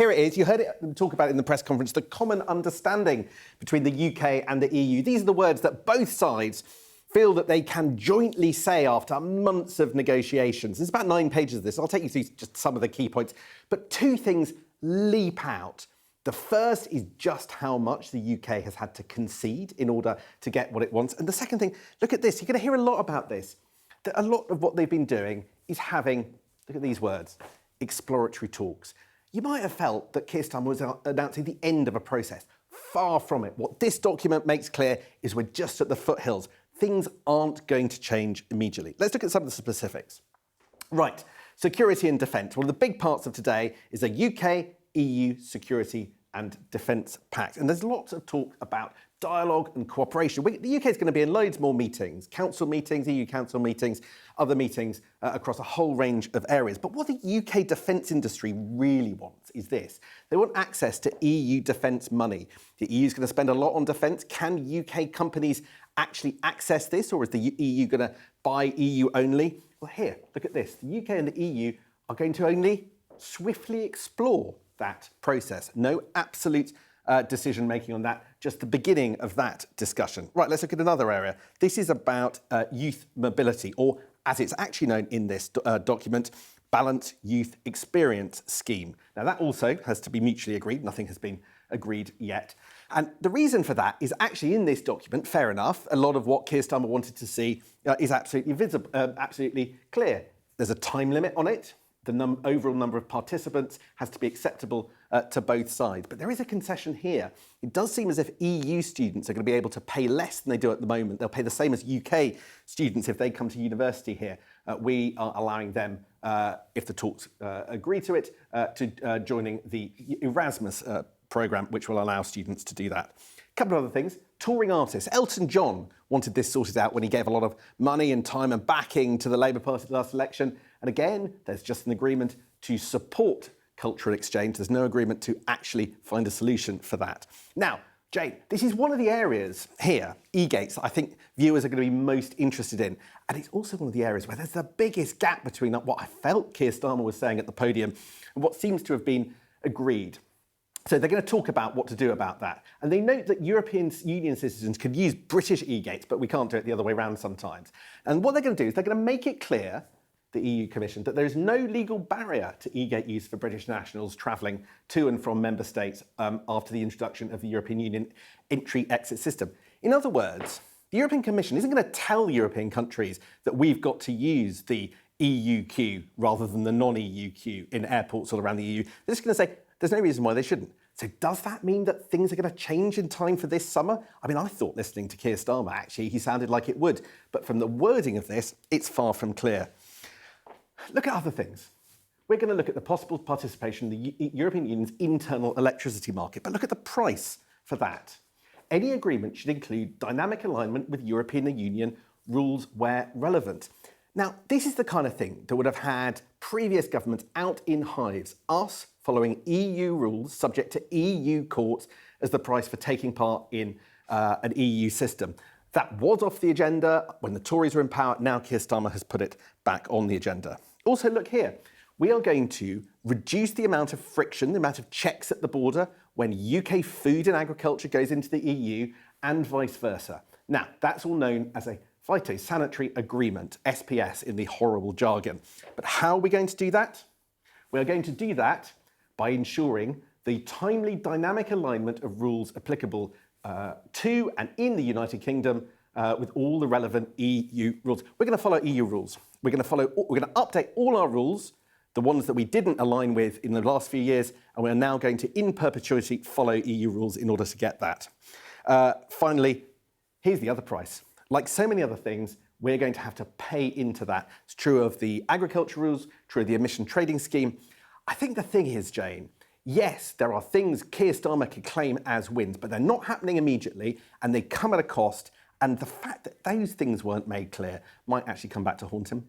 Here it is. You heard it talk about it in the press conference, the common understanding between the UK and the EU. These are the words that both sides feel that they can jointly say after months of negotiations. There's about 9 pages of this. I'll take you through just some of the key points. But 2 things leap out. The first is just how much the UK has had to concede in order to get what it wants. And the second thing, look at this. You're going to hear a lot about this. That a lot of what they've been doing is having, look at these words, exploratory talks. You might have felt that Keir Starmer was announcing the end of a process. Far from it. What this document makes clear is we're just at the foothills. Things aren't going to change immediately. Let's look at some of the specifics. Right, security and defence. One of the big parts of today is a UK-EU security and defence pact. And there's lots of talk about dialogue and cooperation. The UK is going to be in loads more meetings, council meetings, EU council meetings, other meetings across a whole range of areas. But what the UK defence industry really wants is this. They want access to EU defence money. The EU is going to spend a lot on defence. Can UK companies actually access this, or is the EU going to buy EU only? Well, here, look at this. The UK and the EU are going to only swiftly explore that process. No absolute decision-making on that, just the beginning of that discussion. Right, let's look at another area. This is about youth mobility, or as it's actually known in this document, Balanced Youth Experience Scheme. Now, that also has to be mutually agreed. Nothing has been agreed yet. And the reason for that is actually in this document, fair enough, a lot of what Keir Starmer wanted to see is absolutely visible, absolutely clear. There's a time limit on it. The overall number of participants has to be acceptable to both sides. But there is a concession here. It does seem as if EU students are going to be able to pay less than they do at the moment. They'll pay the same as UK students if they come to university here. We are allowing them, if the talks agree to it, to joining the Erasmus programme, which will allow students to do that. A couple of other things. Touring artists. Elton John wanted this sorted out when he gave a lot of money and time and backing to the Labour Party last election. And again, there's just an agreement to support cultural exchange. There's no agreement to actually find a solution for that. Now, Jane, this is one of the areas here, e-gates, I think viewers are going to be most interested in. And it's also one of the areas where there's the biggest gap between what I felt Keir Starmer was saying at the podium and what seems to have been agreed. So they're going to talk about what to do about that. And they note that European Union citizens could use British e-gates, but we can't do it the other way around sometimes. And what they're going to do is they're going to make it clear, the EU Commission, that there is no legal barrier to e-gate use for British nationals travelling to and from member states after the introduction of the European Union entry-exit system. In other words, the European Commission isn't going to tell European countries that we've got to use the EU queue rather than the non-EU queue in airports all around the EU. They're just going to say there's no reason why they shouldn't. So does that mean that things are going to change in time for this summer? I mean, I thought listening to Keir Starmer, actually, he sounded like it would. But from the wording of this, it's far from clear. Look at other things. We're going to look at the possible participation in the European Union's internal electricity market, but look at the price for that. Any agreement should include dynamic alignment with European Union rules where relevant. Now, this is the kind of thing that would have had previous governments out in hives, us following EU rules subject to EU courts as the price for taking part in an EU system. That was off the agenda when the Tories were in power. Now Keir Starmer has put it back on the agenda. Also, look here. We are going to reduce the amount of friction, the amount of checks at the border when UK food and agriculture goes into the EU and vice versa. Now, that's all known as a phytosanitary agreement, SPS in the horrible jargon. But how are we going to do that? We are going to do that by ensuring the timely dynamic alignment of rules applicable to and in the United Kingdom with all the relevant EU rules. We're going to follow EU rules. We're going to update all our rules, the ones that we didn't align with in the last few years, and we're now going to, in perpetuity, follow EU rules in order to get that. Finally, here's the other price. Like so many other things, we're going to have to pay into that. It's true of the agriculture rules, true of the emission trading scheme. I think the thing is, Jane, yes, there are things Keir Starmer can claim as wins, but they're not happening immediately, and they come at a cost. And the fact that those things weren't made clear might actually come back to haunt him.